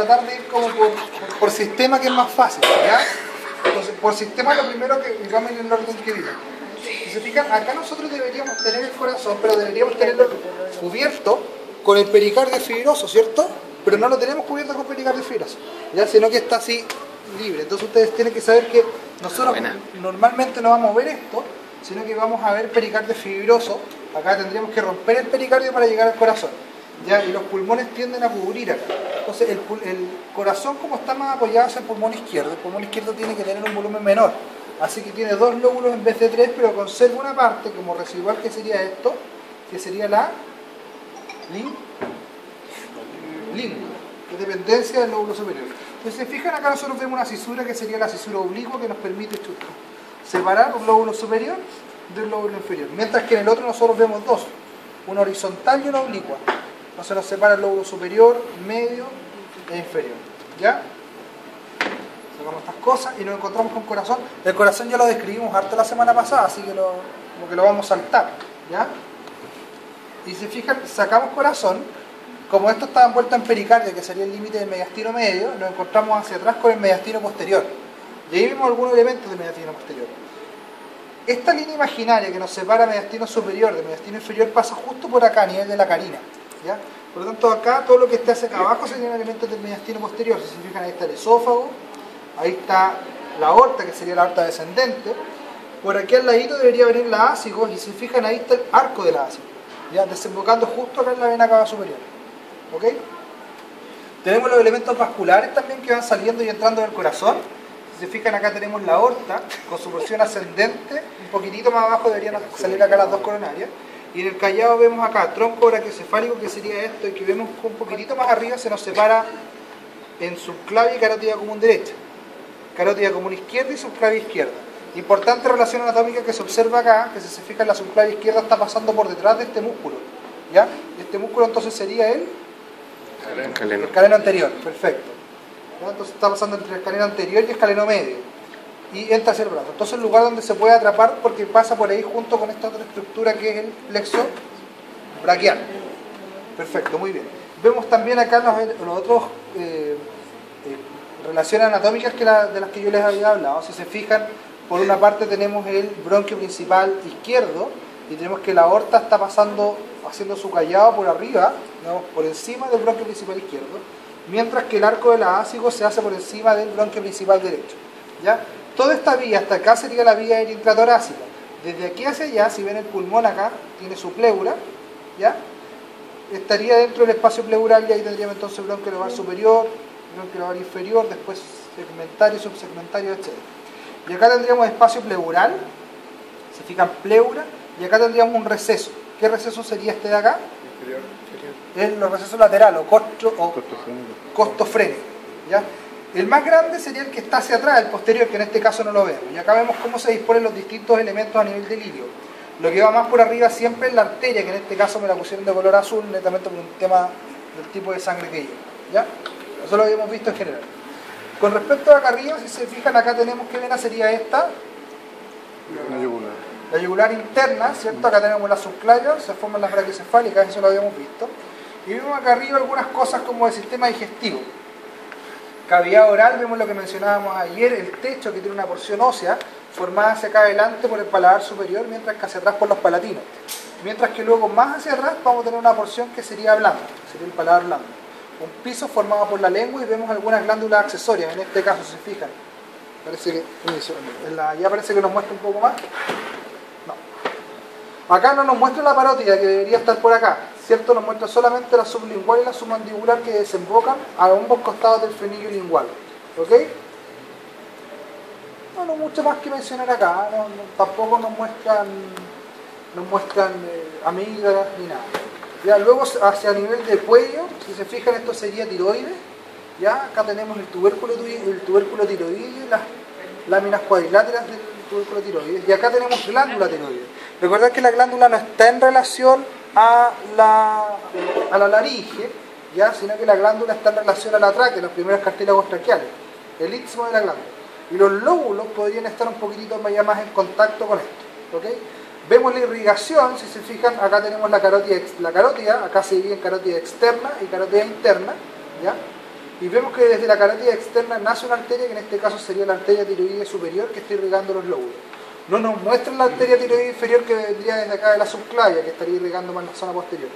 tratar de ir como por sistema, que es más fácil, ¿ya? Entonces, por sistema lo primero que vamos en el orden que viene. Si se fijan, acá nosotros deberíamos tener el corazón, pero deberíamos tenerlo cubierto con el pericardio fibroso, ¿cierto? Pero no lo tenemos cubierto con pericardio fibroso, ¿ya? Sino que está así libre. Entonces ustedes tienen que saber que nosotros normalmente no vamos a ver esto, sino que vamos a ver pericardio fibroso. Acá tendríamos que romper el pericardio para llegar al corazón, ¿ya? Y los pulmones tienden a cubrir acá. Entonces el corazón, como está más apoyado hacia el pulmón izquierdo tiene que tener un volumen menor. Así que tiene 2 lóbulos en vez de 3, pero conserva una parte como residual, que sería esto, que sería la lingua, de dependencia del lóbulo superior. Entonces, si se fijan, acá nosotros vemos una cisura que sería la cisura oblicua, que nos permite separar un lóbulo superior del lóbulo inferior. Mientras que en el otro nosotros vemos dos, una horizontal y una oblicua. Entonces nos separa el lóbulo superior, medio e inferior. ¿Ya? Sacamos estas cosas y nos encontramos con corazón. El corazón ya lo describimos harto la semana pasada, así que como que lo vamos a saltar. ¿Ya? Y si se fijan, sacamos corazón. Como esto está envuelto en pericardio, que sería el límite del mediastino medio, nos encontramos hacia atrás con el mediastino posterior. Y ahí vimos algunos elementos del mediastino posterior. Esta línea imaginaria que nos separa mediastino superior de mediastino inferior pasa justo por acá, a nivel de la carina, ¿ya? Por lo tanto, acá todo lo que esté hacia acá abajo serían elementos del mediastino posterior. Si se fijan, ahí está el esófago, ahí está la aorta, que sería la aorta descendente. Por aquí al ladito debería venir la ácigo, y si se fijan, ahí está el arco de la ácigo, ¿ya? Desembocando justo acá en la vena cava superior. ¿Ok? Tenemos los elementos vasculares también que van saliendo y entrando del corazón. Si se fijan, acá tenemos la aorta con su porción ascendente, un poquitito más abajo deberían salir acá las dos coronarias. Y en el callado vemos acá tronco brachiocefálico, que sería esto, y que vemos que un poquitito más arriba se nos separa en subclavia y carótida común derecha, carótida común izquierda y subclavia izquierda. Importante relación anatómica que se observa acá, que si se fijan, la subclavia izquierda está pasando por detrás de este músculo, ¿ya? Este músculo entonces sería el escaleno anterior, perfecto. ¿Ya? Entonces está pasando entre el escaleno anterior y el escaleno medio y entra hacia el brazo. Entonces el lugar donde se puede atrapar, porque pasa por ahí junto con esta otra estructura que es el plexo braquial. Perfecto, muy bien. Vemos también acá los otros relaciones anatómicas de las que yo les había hablado. Si se fijan, por una parte tenemos el bronquio principal izquierdo y tenemos que la aorta está pasando, haciendo su callado por arriba, ¿no?, por encima del bronquio principal izquierdo, mientras que el arco de la ácigo se hace por encima del bronquio principal derecho, ¿ya? Toda esta vía hasta acá sería la vía aérea intratorácica. Desde aquí hacia allá, si ven el pulmón acá, tiene su pleura, ¿ya? Estaría dentro del espacio pleural y ahí tendríamos entonces bronquio lobar superior, bronquio lobar inferior, después segmentario, subsegmentario, etc. Y acá tendríamos espacio pleural, se fijan, pleura, y acá tendríamos un receso. ¿Qué receso sería este de acá? Inferior. Es los recesos laterales o costofrénico, ¿ya? El más grande sería el que está hacia atrás, el posterior, que en este caso no lo vemos. Y acá vemos cómo se disponen los distintos elementos a nivel del ilio. Lo que va más por arriba siempre es la arteria, que en este caso me la pusieron de color azul, netamente por un tema del tipo de sangre que lleva, ¿ya? Eso lo habíamos visto en general. Con respecto a acá arriba, si se fijan, acá tenemos qué vena sería esta. La yugular interna, ¿cierto? Acá tenemos la subclavia, se forman las brachiocefálicas, eso lo habíamos visto. Y vemos acá arriba algunas cosas como el sistema digestivo. Cavidad oral, vemos lo que mencionábamos ayer, el techo, que tiene una porción ósea formada hacia acá adelante por el paladar superior, mientras que hacia atrás por los palatinos. Mientras que luego más hacia atrás vamos a tener una porción que sería blanda, sería el paladar blando. Un piso formado por la lengua y vemos algunas glándulas accesorias, en este caso, si se fijan. Parece que ya parece que nos muestra un poco más. No. Acá no nos muestra la parótida, que debería estar por acá, ¿cierto? Nos muestra solamente la sublingual y la submandibular, que desembocan a ambos costados del frenillo lingual. ¿Ok? No mucho más que mencionar acá, tampoco nos muestran amígdalas ni nada. Ya, luego hacia el nivel del cuello, si se fijan, esto sería tiroides. Ya, acá tenemos el tubérculo tiroides y las láminas cuadriláteras del tubérculo tiroides. Y acá tenemos glándula tiroides. Recordad que la glándula no está en relación a la laringe, ¿ya?, sino que la glándula está en relación a la tráquea, los primeros cartílagos traqueales, el istmo de la glándula. Y los lóbulos podrían estar un poquitito más en contacto con esto. ¿Ok? Vemos la irrigación, si se fijan, acá tenemos la carótida, acá se divide en carótida externa y carótida interna, ¿ya? y vemos que desde la carótida externa nace una arteria, que en este caso sería la arteria tiroidea superior, que está irrigando los lóbulos. No nos muestran la arteria tiroidea inferior, que vendría desde acá de la subclavia, que estaría irrigando más la zona posterior.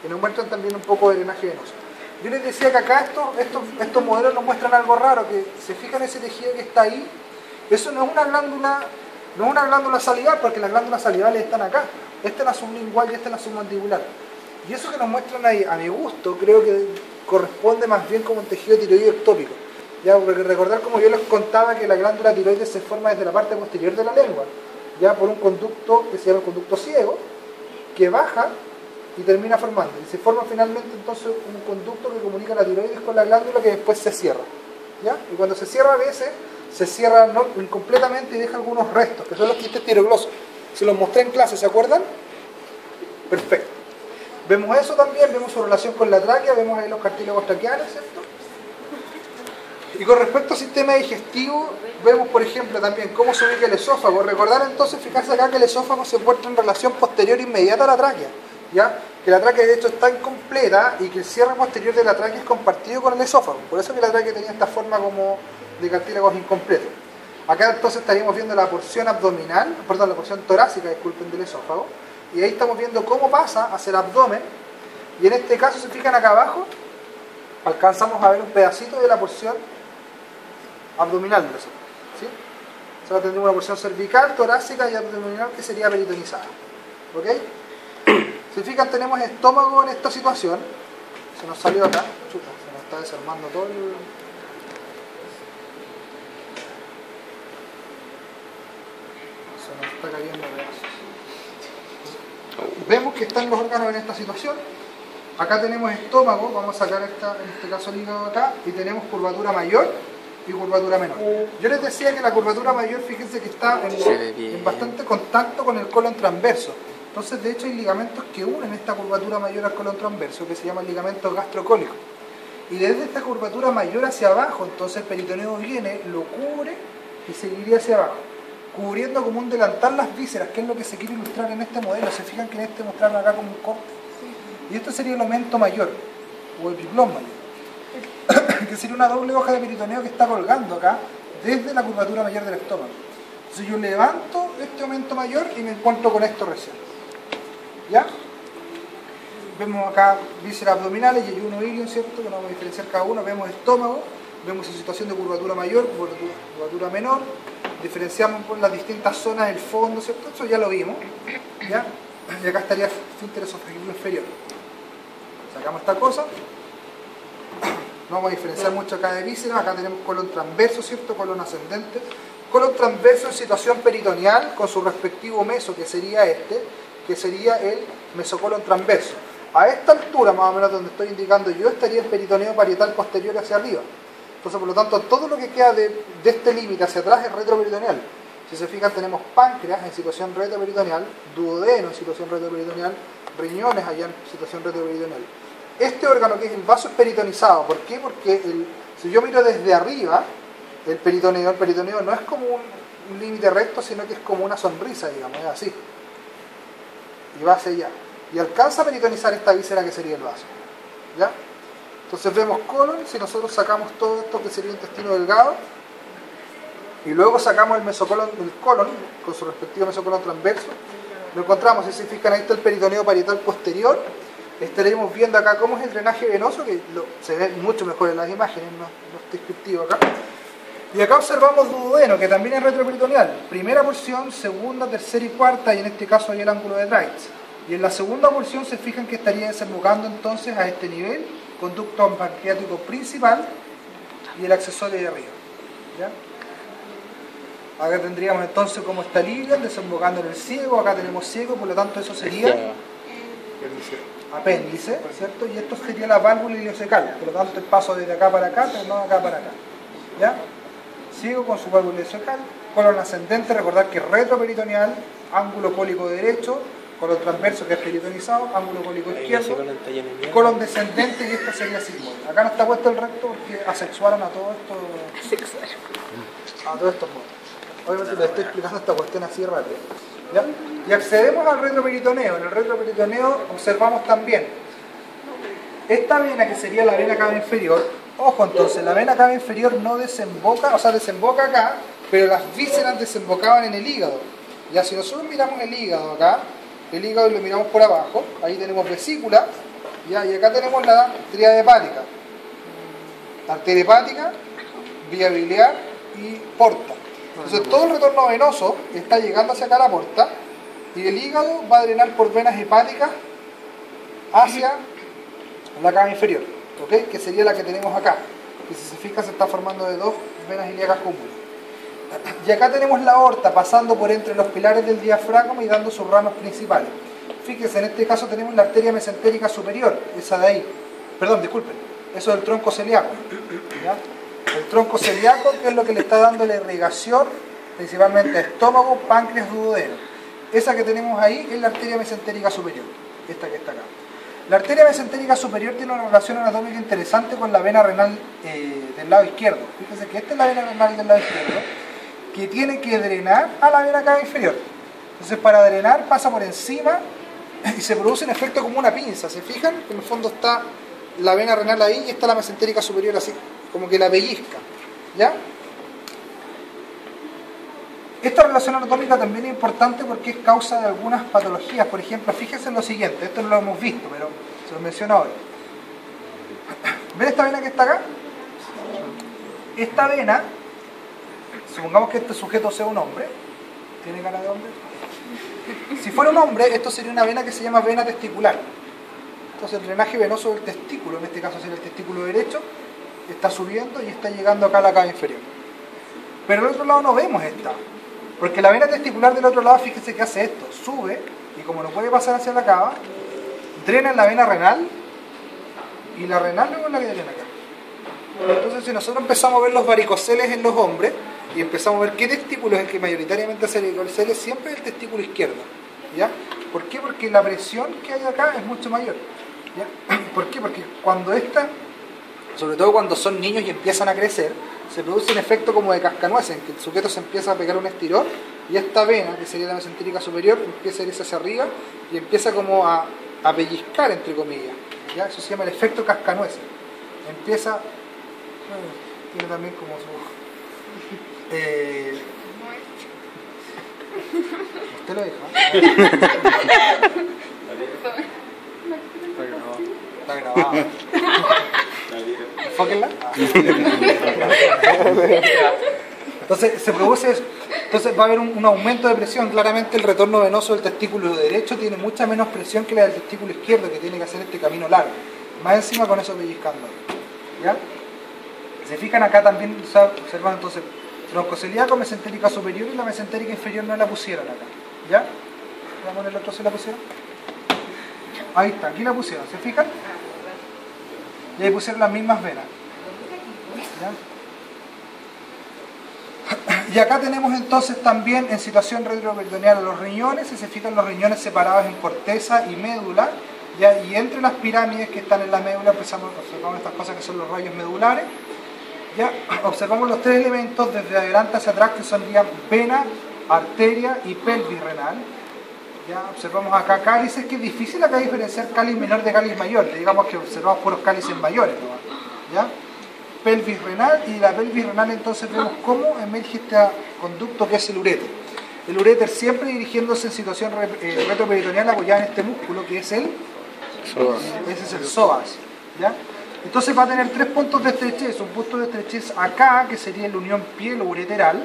Y nos muestran también un poco de drenaje venoso. Yo les decía que acá estos modelos nos muestran algo raro, que se fijan en ese tejido que está ahí. Eso no es una glándula salival, porque las glándulas salivales están acá. Esta es la sublingual y esta es la submandibular. Y eso que nos muestran ahí, a mi gusto, creo que corresponde más bien como un tejido tiroideo ectópico. Ya, porque recordar, como yo les contaba, que la glándula tiroides se forma desde la parte posterior de la lengua, ya por un conducto que se llama el conducto ciego, que baja y termina formando. Y se forma finalmente entonces un conducto que comunica la tiroides con la glándula, que después se cierra. ¿Ya? Y cuando se cierra a veces, se cierra no incompletamente y deja algunos restos, que son los quistes tiroglosos. Se los mostré en clase, ¿se acuerdan? Perfecto. Vemos eso también, vemos su relación con la tráquea, vemos ahí los cartílagos traqueales, ¿cierto? Y con respecto al sistema digestivo, vemos por ejemplo también cómo se ubica el esófago. Recordar entonces, fijarse acá que el esófago se encuentra en relación posterior inmediata a la tráquea, ¿ya? Que la tráquea de hecho está incompleta y que el cierre posterior de la tráquea es compartido con el esófago. Por eso que la tráquea tenía esta forma como de cartílagos incompletos. Acá entonces estaríamos viendo la porción abdominal, perdón, la porción torácica, disculpen, del esófago. Y ahí estamos viendo cómo pasa hacia el abdomen. Y en este caso, se fijan acá abajo, alcanzamos a ver un pedacito de la porción abdominal del esófago, ¿sí? O sea, tendremos una porción cervical, torácica y abdominal que sería peritonizada. ¿Ok? Si fijan, tenemos estómago en esta situación. Se nos salió acá. Chuta, se nos está desarmando todo el... Se nos está cayendo pedazos. Vemos que están los órganos en esta situación. Acá tenemos estómago, vamos a sacar en este caso el hígado acá, y tenemos curvatura mayor y curvatura menor. Yo les decía que la curvatura mayor, fíjense que está en bastante contacto con el colon transverso. Entonces, de hecho, hay ligamentos que unen esta curvatura mayor al colon transverso, que se llaman ligamentos gastrocólicos. Y desde esta curvatura mayor hacia abajo, entonces el peritoneo viene, lo cubre y seguiría hacia abajo, cubriendo como un delantal las vísceras, que es lo que se quiere ilustrar en este modelo. Se fijan que en este mostraron acá como un corte. Y esto sería el aumento mayor, o el epiplón mayor, que sería una doble hoja de peritoneo que está colgando acá, desde la curvatura mayor del estómago. Entonces yo levanto este aumento mayor y me encuentro con esto recién. ¿Ya? Vemos acá vísceras abdominales y ayuno ilion, ¿cierto? Que no vamos a diferenciar cada uno. Vemos estómago, vemos en situación de curvatura mayor, curvatura menor. Diferenciamos por las distintas zonas del fondo, ¿cierto? Eso ya lo vimos. ¿Ya? Y acá estaría esfínter esofágico inferior. Sacamos esta cosa. No vamos a diferenciar mucho acá de vísceras. Acá tenemos colon transverso, ¿cierto? Colon ascendente. Colon transverso en situación peritoneal con su respectivo meso, que sería este, que sería el mesocolon transverso. A esta altura, más o menos donde estoy indicando yo, estaría el peritoneo parietal posterior hacia arriba. Entonces, por lo tanto, todo lo que queda de este límite hacia atrás es retroperitoneal. Si se fijan, tenemos páncreas en situación retroperitoneal, duodeno en situación retroperitoneal, riñones allá en situación retroperitoneal. Este órgano, que es el vaso, es peritonizado. ¿Por qué? Porque si yo miro desde arriba, el peritoneo no es como un límite recto, sino que es como una sonrisa, digamos, es así. Y va hacia allá. Y alcanza a peritonizar esta víscera que sería el vaso. ¿Ya? Entonces vemos colon, si nosotros sacamos todo esto que sería intestino delgado, y luego sacamos el mesocolon del colon, con su respectivo mesocolon transverso, lo encontramos. Si se fijan, ahí está el peritoneo parietal posterior. Estaremos viendo acá cómo es el drenaje venoso, que se ve mucho mejor en las imágenes, no está descriptivo acá. Y acá observamos duodeno, que también es retroperitoneal. Primera porción, segunda, tercera y cuarta, y en este caso hay el ángulo de Dreitz. Y en la segunda porción se fijan que estaría desembocando entonces a este nivel, conducto pancreático principal y el accesorio de arriba. ¿Ya? Acá tendríamos entonces como está el ilion desembocando en el ciego, acá tenemos ciego, por lo tanto eso sería apéndice, ¿cierto? Y esto sería la válvula iliocecal, por lo tanto el paso desde acá para acá, pero no de acá para acá. ¿Ya? Ciego con su válvula iliocecal, colon ascendente, recordar que es retroperitoneal, ángulo cólico derecho, colon transverso que es peritonizado, ángulo cólico izquierdo, colon descendente, y esto sería sigmoide. Acá no está puesto el recto porque asexuaron a todo esto. A todos estos modos. Obviamente les estoy explicando esta cuestión así rápido. ¿Ya? Y accedemos al retroperitoneo. En el retroperitoneo observamos también esta vena, que sería la vena cava inferior, Ojo entonces, la vena cava inferior no desemboca, o sea, desemboca acá, pero las vísceras desembocaban en el hígado. Ya, si nosotros miramos el hígado acá, el hígado lo miramos por abajo, ahí tenemos vesícula, ya, y acá tenemos la tríada hepática. Arteria hepática, vía biliar y porta. Entonces todo el retorno venoso está llegando hacia acá a la porta y el hígado va a drenar por venas hepáticas hacia la cava inferior, ¿ok? Que sería la que tenemos acá, que si se fija se está formando de dos venas ilíacas comunes. Y acá tenemos la aorta pasando por entre los pilares del diafragma y dando sus ramas principales. Fíjense, en este caso tenemos la arteria mesentérica superior, esa de ahí. Perdón, disculpen, eso es el tronco celíaco, ¿ya? El tronco celíaco, que es lo que le está dando la irrigación principalmente a estómago, páncreas, duodeno. Esa que tenemos ahí es la arteria mesentérica superior, esta que está acá. La arteria mesentérica superior tiene una relación anatómica interesante con la vena renal del lado izquierdo. Fíjense que esta es la vena renal del lado izquierdo, que tiene que drenar a la vena cava inferior. Entonces, para drenar pasa por encima y se produce un efecto como una pinza. ¿Se fijan? En el fondo está la vena renal ahí y está la mesentérica superior así, como que la pellizca, ¿ya? Esta relación anatómica también es importante porque es causa de algunas patologías. Por ejemplo, fíjense en lo siguiente, esto no lo hemos visto, pero se lo menciono ahora. ¿Ven esta vena que está acá? Esta vena, supongamos que este sujeto sea un hombre, ¿tiene cara de hombre? Si fuera un hombre, esto sería una vena que se llama vena testicular. Entonces el drenaje venoso del testículo, en este caso sería el testículo derecho, está subiendo y está llegando acá a la cava inferior. Pero del otro lado no vemos esta, porque la vena testicular del otro lado, fíjense que hace esto, sube, y como no puede pasar hacia la cava, drena en la vena renal, y la renal luego es la que drena acá. Entonces si nosotros empezamos a ver los varicoceles en los hombres, y empezamos a ver qué testículo es el que mayoritariamente hace varicoceles, siempre es el testículo izquierdo, ¿ya? ¿Por qué? Porque la presión que hay acá es mucho mayor, ¿ya? ¿Por qué? Porque cuando sobre todo cuando son niños y empiezan a crecer, se produce un efecto como de cascanueces, en que el sujeto se empieza a pegar un estirón y esta vena, que sería la mesentérica superior, empieza a irse hacia arriba y empieza como a pellizcar, entre comillas, ¿ya? Eso se llama el efecto cascanueces. Empieza, tiene también como su... ¿Usted lo dijo? Está grabado. Enfóquenla. Entonces se produce eso. Entonces va a haber un aumento de presión. Claramente el retorno venoso del testículo derecho tiene mucha menos presión que la del testículo izquierdo, que tiene que hacer este camino largo. Más encima con eso pellizcando. ¿Ya? Se fijan acá también, observan entonces troncocelíaco, mesentérica superior y la mesentérica inferior no la pusieron acá. ¿Ya? Veamos en el otro si la pusieron. Ahí está, aquí la pusieron, ¿se fijan? Y ahí pusieron las mismas venas. ¿Ya? Y acá tenemos entonces también en situación retroperitoneal a los riñones, si se fijan los riñones separados en corteza y médula, ¿ya? Y entre las pirámides que están en la médula observamos estas cosas que son los rayos medulares, ¿ya? Observamos los tres elementos desde adelante hacia atrás que son vena, arteria y pelvis renal. Ya observamos acá cálices, que es difícil acá diferenciar cáliz menor de cáliz mayor, digamos que observamos puros cálices mayores, ¿no? ¿Ya? Pelvis renal, y la pelvis renal entonces vemos cómo emerge este conducto que es el uréter. El uréter siempre dirigiéndose en situación retroperitoneal apoyada en este músculo que es el psoas. Ese es el psoas, ¿ya? Entonces va a tener tres puntos de estrechez, un punto de estrechez acá, que sería la unión pielo-ureteral,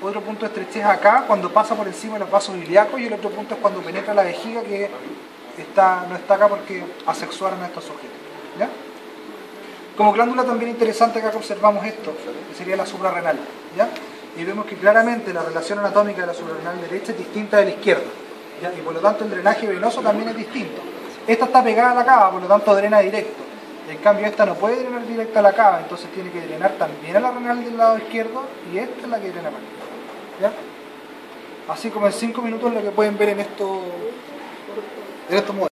otro punto de estrechez acá, cuando pasa por encima de los vasos ilíacos, y el otro punto es cuando penetra la vejiga, que no está acá porque asexuaron a estos sujetos, ¿ya? Como glándula también interesante acá que observamos esto, que sería la suprarrenal, ¿ya? Y vemos que claramente la relación anatómica de la suprarrenal derecha es distinta de la izquierda, ¿ya? Y por lo tanto el drenaje venoso también es distinto. Esta está pegada a la cava, por lo tanto drena directo. En cambio esta no puede drenar directo a la cava, entonces tiene que drenar también a la renal del lado izquierdo, y esta es la que drena para aquí, ¿ya? Así como en 5 minutos lo que pueden ver en estos modelos.